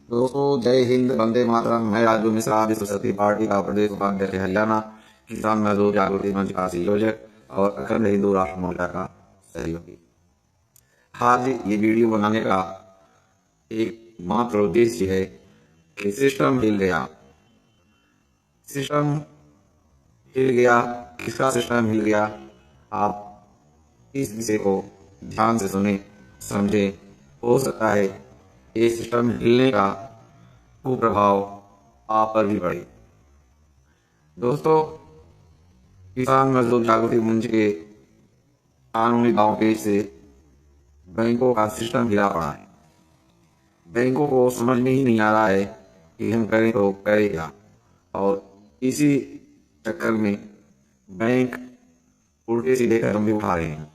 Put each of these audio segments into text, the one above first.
दोस्तों जय हिंद, वंदे मातरम। मैं राजू मिश्रा, विश्व शक्ति पार्टी का प्रदेश उपाध्यक्ष हरियाणा, किसान मजदूर जागृति मंच का संयोजक और अखंड हिंदू राष्ट्र मोर्चा का सहयोगी। आज ये वीडियो बनाने का एक मात्र उद्देश्य है कि सिस्टम हिल गया। सिस्टम हिल गया, किसका सिस्टम हिल गया? आप इस विषय को ध्यान से सुने, समझे। हो सकता है ये सिस्टम हिलने का कुप्रभाव आप पर भी पड़े। दोस्तों, किसान मजदूर जागृति मंच के कानूनी दावपेच से बैंकों का सिस्टम हिला पड़ा है। बैंकों को समझ में ही नहीं आ रहा है कि हम करें तो करें क्या, और इसी चक्कर में बैंक उल्टे सीधे कदम भी उठा रहे हैं।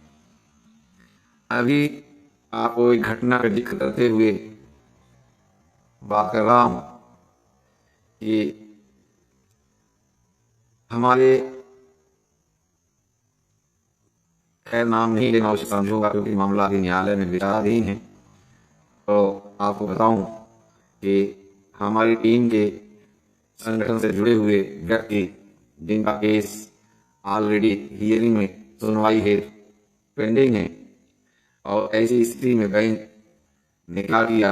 अभी आपको एक घटना का जिक्र करते हुए बात कर रहा हूं कि हमारे, खैर नाम नहीं लेना उचित समझूंगा क्योंकि मामला अभी न्यायालय में विचाराधीन है। तो आपको बताऊं कि हमारी टीम के संगठन से जुड़े हुए व्यक्ति जिनका केस ऑलरेडी हियरिंग में सुनवाई है, पेंडिंग है, और ऐसी स्थिति में बैंक ने क्या किया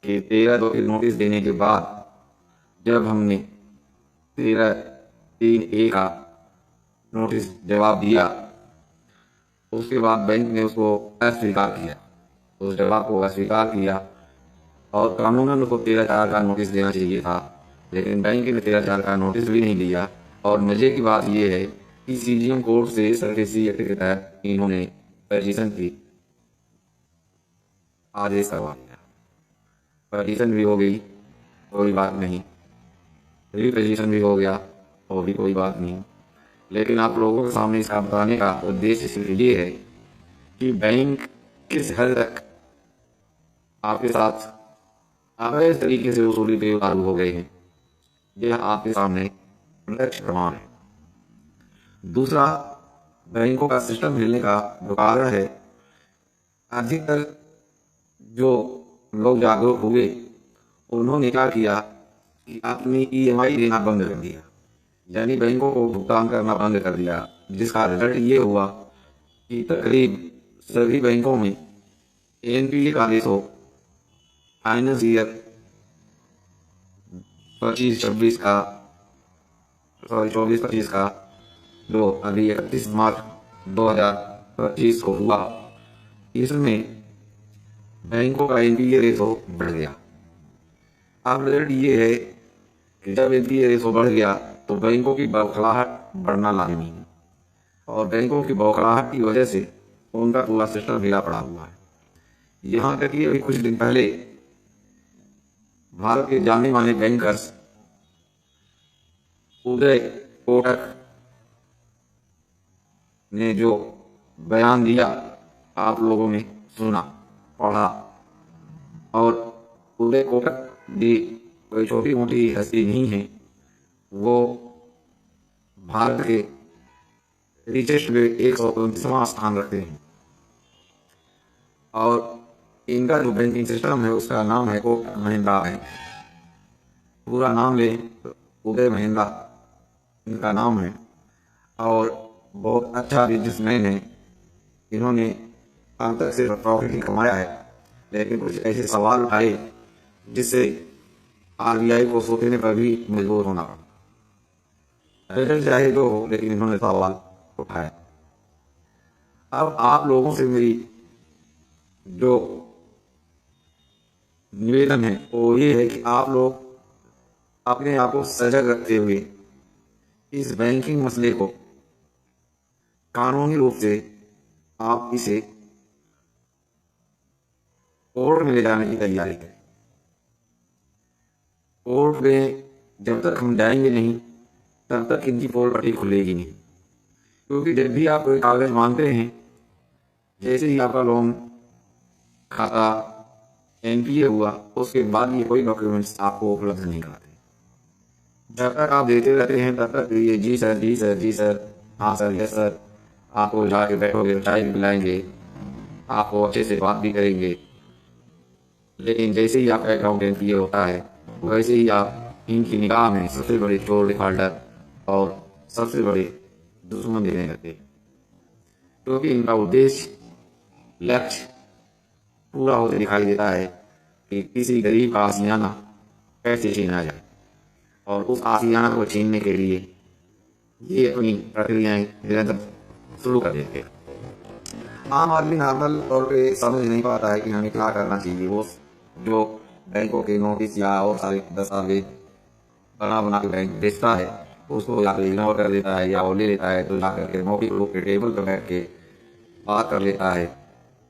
कि 13/2 के नोटिस देने के बाद जब हमने 13/3 का नोटिस जवाब दिया, उसके बाद बैंक ने उसको अस्वीकार किया, उस जवाब को अस्वीकार किया। और कानूनन उसको 13/4 का नोटिस देना चाहिए था, लेकिन बैंक ने 13/4 का नोटिस भी नहीं दिया। और मजे की बात यह है कि सीजीएम कोर्ट से सर्विसी एक्ट के तहत इन्होंने पटिशन की आदेश करवा दिया। पटिशन भी हो गई, कोई बात नहीं। रिपटिशन भी हो गया, वो भी कोई बात नहीं। लेकिन आप लोगों के सामने इसका बताने का उद्देश्य सिर्फ ये है कि बैंक किस हद तक आपके साथ अवैध तरीके से वसूली पे लागू हो गए हैं, यह आपके सामने प्रत्यक्ष प्रमाण है। दूसरा, बैंकों का सिस्टम हिलने का जो कारण है, अधिकतर जो लोग जागरूक हुए उन्होंने क्या किया कि अपनी ईएमआई देना बंद कर दिया, यानी बैंकों को भुगतान करना बंद कर दिया, जिसका रिजल्ट ये हुआ कि तकरीब सभी बैंकों में एनपीए का रेशो फाइनेंस ईयर 25-26 का, सॉरी 24-25 का, जो अभी 31 मार्च 2025 को हुआ, इसमें बैंकों का एनपीए रेशो बढ़ गया। अब रिजल्ट ये है कि जब एनपीए रेशो बढ़ गया तो बैंकों की बौखलाहट बढ़ना लाजमी है, और बैंकों की बौखलाहट की वजह से उनका पूरा सिस्टम हिला पड़ा हुआ है। यहाँ तक कि अभी कुछ दिन पहले भारत के जाने माने बैंकर्स उदय कोटक ने जो बयान दिया, आप लोगों ने सुना, पढ़ा। और उदय कोटक भी कोई छोटी मोटी हस्ती नहीं है, वो भारत के रिचेस्ट में 129वां स्थान रखते हैं। और इनका जो बैंकिंग सिस्टम है उसका नाम है कोटक महिंद्रा बैंक। पूरा नाम ले तो उदय महिंद्रा इनका नाम है, और बहुत अच्छा बिजनेसमैन है। इन्होंने अब तक सिर्फ प्रॉफिट ही कमाया है, लेकिन कुछ ऐसे सवाल उठाए जिससे आरबीआई को सोचने पर भी मजबूर होना पड़ा। रिजल्ट चाहे जो हो, लेकिन इन्होंने सवाल उठाया। अब आप लोगों से मेरी जो निवेदन है वो ये है कि आप लोग अपने आप को सजग रखते हुए इस बैंकिंग मसले को कानूनी रूप से आप इसे कोर्ट में ले जाने की तैयारी करें। कोर्ट में जब तक हम जाएंगे नहीं तब तक इनकी पोल पट्टी खुलेगी नहीं, क्योंकि जब भी आप कोई कागज मांगते हैं, जैसे ही आपका लोन खाता एनपीए हुआ, उसके बाद ये कोई डॉक्यूमेंट्स आपको उपलब्ध नहीं कराते। जब तक आप देते रहते हैं तब तक ये जी सर, जी सर, जी सर, हाँ सर, यस सर, आपको जाके बैठोगे, चाय भी पिलाएंगे, आपको अच्छे से बात भी करेंगे, लेकिन जैसे ही आपका अकाउंट एनपीए होता है वैसे ही आप इनकी निगाह में सबसे बड़े चोर डिफाल्टर और सबसे बड़े दुश्मन देने लगते हैं, क्योंकि इनका उद्देश्य लक्ष्य पूरा होते दिखाई देता है कि किसी गरीब का आशियाना कैसे छीना जाए, और उस आशियाना को छीनने के लिए ये अपनी प्रक्रियाएं निरंतर शुरू कर देते हैं। आम आदमी नॉर्मल तौर पे समझ नहीं पाता है कि हमें क्या करना चाहिए। वो जो बैंकों के नोटिस या और सारे दस्तावेज बना बना के बैंक भेजता है उसको या तो इग्नोर कर देता है या वो ले लेता है, तो जा करके मौके लोग के टेबल पर बैठ के बात कर लेता है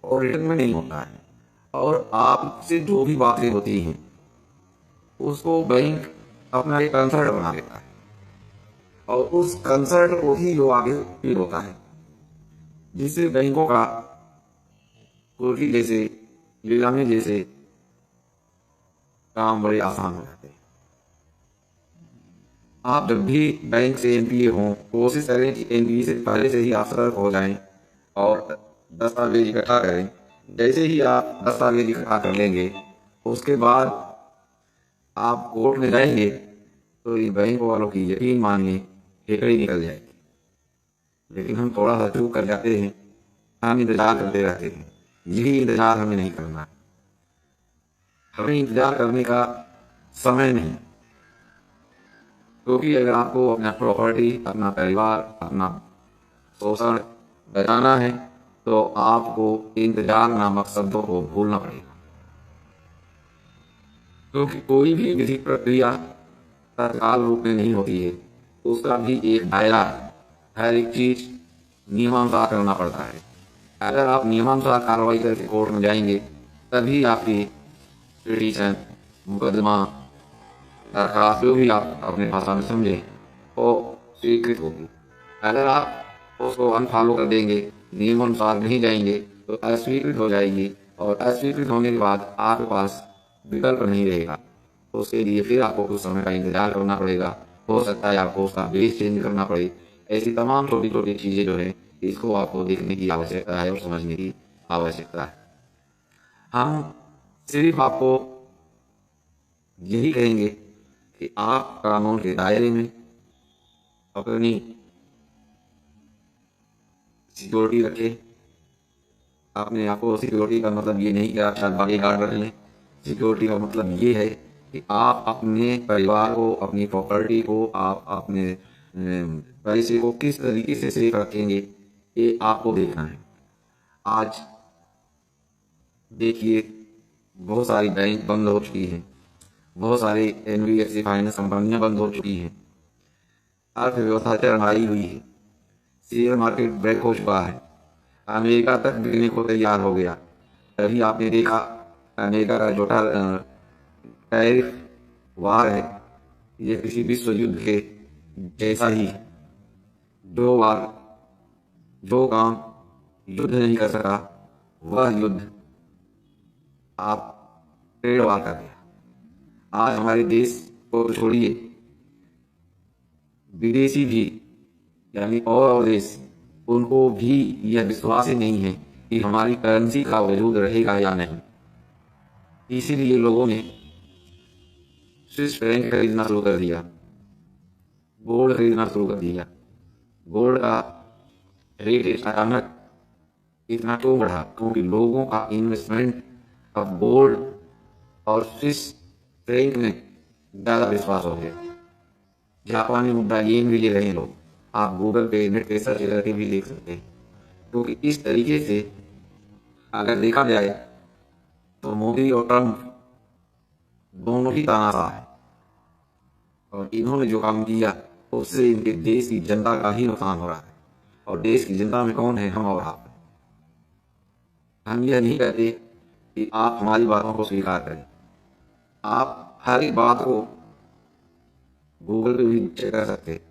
और रिटर्न में नहीं होता है। और आपसे जो भी बातें होती हैं उसको बैंक अपना एक कंसर्ट बना देता है और उस कंसर्ट को ही जो आगे फील होता है, जिससे बैंकों का कोर्टी जैसे लीलामी जैसे काम बड़े आसान हो जाते हैं। आप जब भी बैंक से एनपीए हों कोशिश करें कि एनपीए से पहले से ही आप सतर्क हो जाएं और दस्तावेज इकट्ठा करें। जैसे ही आप दस्तावेज इकट्ठा कर लेंगे उसके बाद आप कोर्ट में जाएंगे तो इन बैंक वालों की यकीन मानिए ठेकड़ी निकल जाएगी। लेकिन हम थोड़ा सा चूक कर जाते हैं, हम इंतजार करते रहते हैं। यही इंतजार हमें नहीं करना। हमें इंतजार करने का समय नहीं, क्योंकि अगर आपको अपना प्रॉपर्टी, अपना परिवार, अपना शोषण बचाना है तो आपको इंतजार नामक शब्दों को भूलना पड़ेगा। क्योंकि कोई भी विधिक प्रक्रिया तत्काल रूप में नहीं होती है, उसका भी एक दायरा, हर एक चीज नियमानुसार करना पड़ता है। अगर आप नियमानुसार कार्रवाई करके कोर्ट में जाएंगे तभी आपकी पिटीशन, मुकदमा, दरखास्त जो भी आप अपने भाषा में समझें वो स्वीकृत होगी। अगर आप उसको अनफॉलो कर देंगे, नियमानुसार नहीं जाएंगे तो अस्वीकृत हो जाएगी, और अस्वीकृत होने के बाद आपके पास विकल्प नहीं रहेगा। तो उसके लिए फिर आपको कुछ समय का इंतजार करना पड़ेगा। हो सकता है आपको उसका बेस चेंज करना पड़े। ऐसी तमाम छोटी छोटी चीज़ें जो है इसको आपको देखने की आवश्यकता है और समझने की आवश्यकता है। हम सिर्फ आपको यही कहेंगे कि आप कानून के दायरे में अपनी सिक्योरिटी रखें। आपने आपको सिक्योरिटी का मतलब ये नहीं कि आप शायद बॉडीगार्ड रख लें। सिक्योरिटी का मतलब ये है कि आप अपने परिवार को, अपनी प्रॉपर्टी को, आप अपने पैसे को किस तरीके से सेफ रखेंगे ये आपको देखना है। आज देखिए बहुत सारी बैंक बंद हो चुकी हैं, बहुत सारी एनबीएफसी फाइनेंस कंपनियां बंद हो चुकी हैं, अर्थव्यवस्था चरमराई हुई है, शेयर मार्केट ब्रेक हो चुका है, अमेरिका तक बिकने को तैयार हो गया। तभी आपने देखा अमेरिका का जो टैरिफ वार है ये किसी विश्व युद्ध के जैसा ही, जो वार, जो काम युद्ध नहीं कर सका वह युद्ध आप ट्रेड वार कर दिया। आज हमारे देश को छोड़िए, विदेशी भी यानी और देश, उनको भी यह विश्वास ही नहीं है कि हमारी करेंसी का वजूद रहेगा या नहीं। इसीलिए लोगों ने स्विस फ्रैंक खरीदना शुरू कर दिया, गोल्ड खरीदना शुरू कर दिया। गोल्ड का रेट अचानक इतना क्यों बढ़ा? क्योंकि लोगों का इन्वेस्टमेंट अब गोल्ड और स्विस फ्रैंक में ज़्यादा विश्वास हो गया। जापानी मुद्रा येन भी ले रहे हैं लोग, आप गूगल पे नेट पे सर्च करके भी देख सकते हैं। क्योंकि इस तरीके से अगर देखा जाए तो मोदी और ट्रम्प दोनों ही तानाशाह है, और इन्होंने जो काम किया उससे इनके देश की जनता का ही नुकसान हो रहा है। और देश की जनता में कौन है? हम और आप। हम यह नहीं कहते कि आप हमारी बातों को स्वीकार करें। आप हर एक बात को गूगल पे भी चेक कर सकते हैं।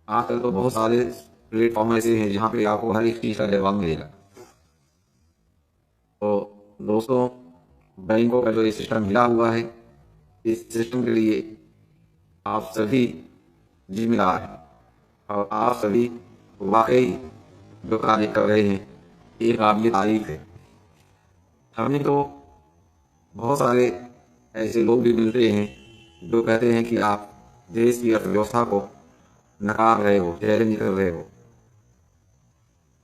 आजकल तो बहुत सारे प्लेटफॉर्म ऐसे हैं जहाँ पे आपको हर एक चीज़ का जवाब मिलेगा। तो दोस्तों, बैंकों का जो ये सिस्टम मिला हुआ है, इस सिस्टम के लिए आप सभी जिम्मेदार हैं, और आप सभी वाकई जो कार्य कर रहे हैं ये काबिल तारीफ है। हमने तो बहुत सारे ऐसे लोग भी मिलते हैं जो कहते हैं कि आप देश की अर्थव्यवस्था को नकार रहे हो, चैलेंज कर रहे हो।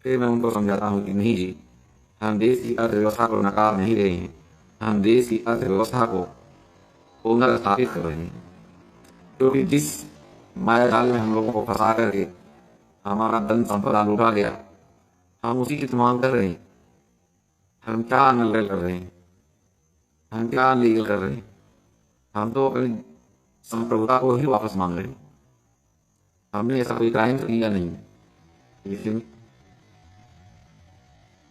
फिर मैं उनको समझाता हूँ कि नहीं जी, हम देश की अर्थव्यवस्था को नकार नहीं रहे हैं, हम देश की अर्थव्यवस्था को पुनर्स्थापित कर रहे हैं। क्योंकि जिस माया जाल में हम लोगों को फंसा करके हमारा धन संपदा लूटा गया, हम उसी की मांग कर रहे हैं। हम क्या अनलीगल कर रहे हैं, हम क्या अनलीगल कर रहे हैं? हम तो अपनी संप्रभुता को ही वापस मांग रहे हैं। हमने ऐसा कोई क्राइम किया नहीं, लेकिन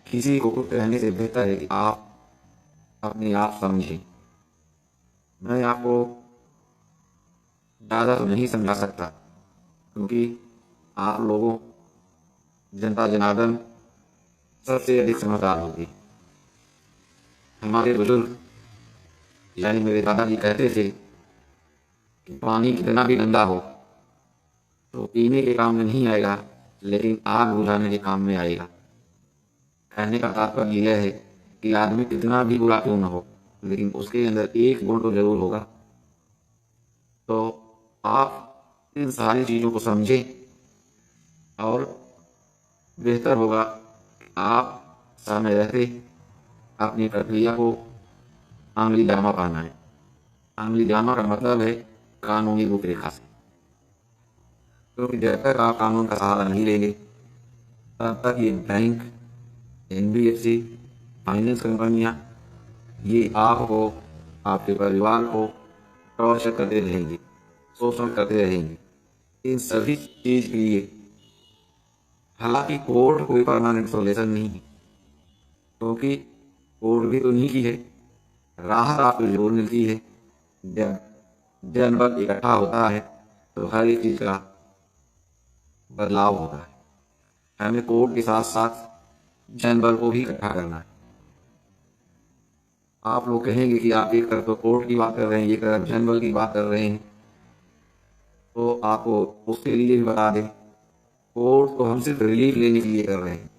किसी को कुछ कहने से बेहतर है कि आप अपने आप समझें। मैं आपको ज़्यादा तो नहीं समझा सकता, क्योंकि आप लोगों, जनता जनार्दन सबसे अधिक समझदार होगी। हमारे बुजुर्ग यानी मेरे दादाजी कहते थे कि पानी कितना भी गंदा हो तो पीने के काम में नहीं आएगा, लेकिन आग बुझाने के काम में आएगा। कहने का तात्पर्य यह है कि आदमी कितना भी बुरा क्यों न हो, लेकिन उसके अंदर एक गुण तो जरूर होगा। तो आप इन सारी चीज़ों को समझें और बेहतर होगा आप समय रहते अपनी प्रक्रिया को आंगली जामा पहना है। आंगली जामा का मतलब है कानूनी रूपरेखा से, क्योंकि जब तक आप कानून का सहारा नहीं लेंगे तब तक ये बैंक, एनबीएफसी, फाइनेंस कंपनियां ये आपको, आपके परिवार को टॉर्चर करते रहेंगे, शोषण करते रहेंगे। इन सभी चीज के लिए हालांकि कोर्ट कोई परमानेंट सोल्यूशन नहीं है, क्योंकि कोर्ट भी तो नहीं की है। राहत आपको जरूर मिलती है। जब जनबल इकट्ठा होता है तो हर एक चीज का बदलाव होता है। हमें कोर्ट के साथ साथ जनबल को भी इकट्ठा करना है। आप लोग कहेंगे कि आप एक तरफ तो कोर्ट की बात कर रहे हैं, एक तरफ जनबल की बात कर रहे हैं, तो आपको उसके लिए भी बता दें, कोर्ट तो हम सिर्फ रिलीफ लेने के लिए कर रहे हैं,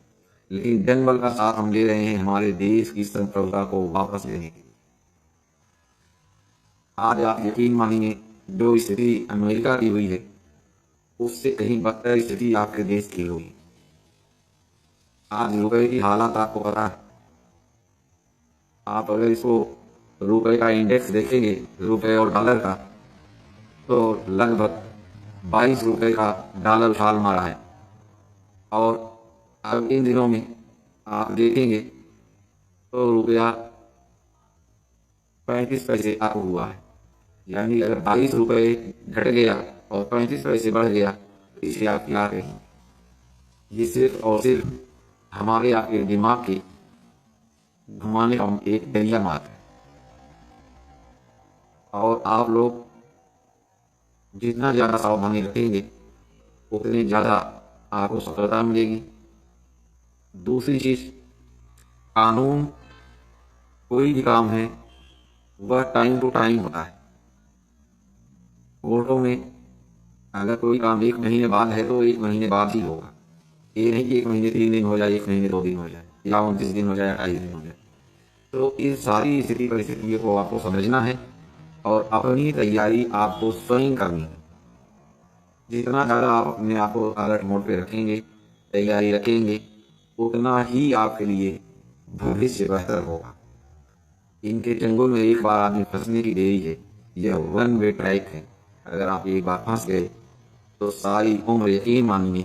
लेकिन जनबल का साथ हम ले रहे हैं हमारे देश की संप्रभुता को वापस लेने के लिए। आज आप यकीन मानिए, जो स्थिति अमेरिका की हुई है उससे कहीं बदतर स्थिति आपके देश की हुई। आज रुपए की हालत आपको पता है। आप अगर इसको रुपए का इंडेक्स देखेंगे, रुपए और डॉलर का, तो लगभग 22 रुपए का डॉलर उछाल मारा है। और अब इन दिनों में आप देखेंगे तो रुपया 35 पैसे अप हुआ है। यानी अगर 22 रुपए घट गया और 35 पैसे बढ़ गया तो इसे आप क्या कहें? ये सिर्फ और सिर्फ हमारे आपके दिमाग की घुमाने का एक जरिया मात्र है। और आप लोग जितना ज्यादा सावधानी रखेंगे उतनी ज्यादा आपको सफलता मिलेगी। दूसरी चीज, कानून कोई भी काम है वह टाइम टू टाइम होता है। कोर्टों में अगर कोई काम 1 महीने बाद है तो 1 महीने बाद ही होगा। ये नहीं कि 1 महीने 3 दिन हो जाए, 1 महीने 2 दिन हो जाए, या 29 दिन हो जाए, 28 दिन हो जाए। तो इस सारी स्थिति परिस्थितियों को आपको समझना है और अपनी तैयारी आपको स्वयं करनी है। जितना ज़्यादा आप अपने आप को अलर्ट मोड पे रखेंगे, तैयारी रखेंगे, उतना ही आपके लिए भविष्य बेहतर होगा। इनके चंगुल में एक बार आदमी फंसने की देरी है। यह वन वे ट्रैक है। अगर आप एक बार फंस गए तो सारी उम्र, यकीन मानिए,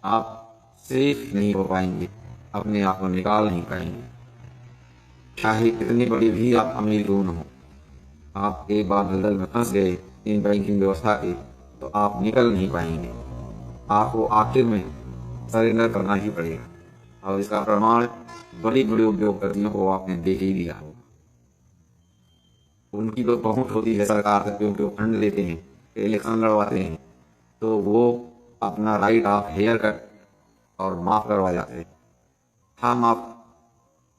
आप सेफ नहीं हो पाएंगे, अपने आप को निकाल नहीं पाएंगे। चाहे कितनी बड़ी भी आप अमीर क्यों न हो, आप एक बार दलदल में फंस गए इन बैंकिंग व्यवस्था के, तो आप निकल नहीं पाएंगे। आपको आखिर में सरेंडर करना ही पड़ेगा। और इसका प्रमाण बड़ी बड़ी उद्योगपतियों को आपने देख ही लिया होगा। उनकी तो पहुंच होती है सरकार तक, क्योंकि वो फंड लेते हैं, इलेक्शन लड़वाते हैं, तो वो अपना राइट ऑफ हेयर कट और माफ करवा जाते हैं। हम आप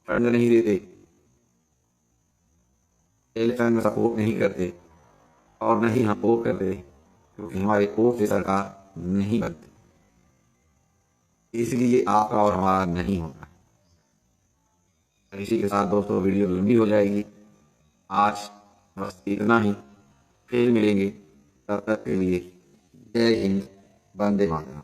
फंड नहीं देते, इलेक्शन में सपोर्ट नहीं करते, और नहीं हम वोट करते, क्योंकि हमारे वोट से सरकार नहीं बनती। इसलिए आपका और हमारा नहीं होता। इसी के साथ दोस्तों वीडियो लंबी हो जाएगी, आज बस इतना ही, फिर मिलेंगे, तब तक के लिए जय हिंद, वंदे मातरम।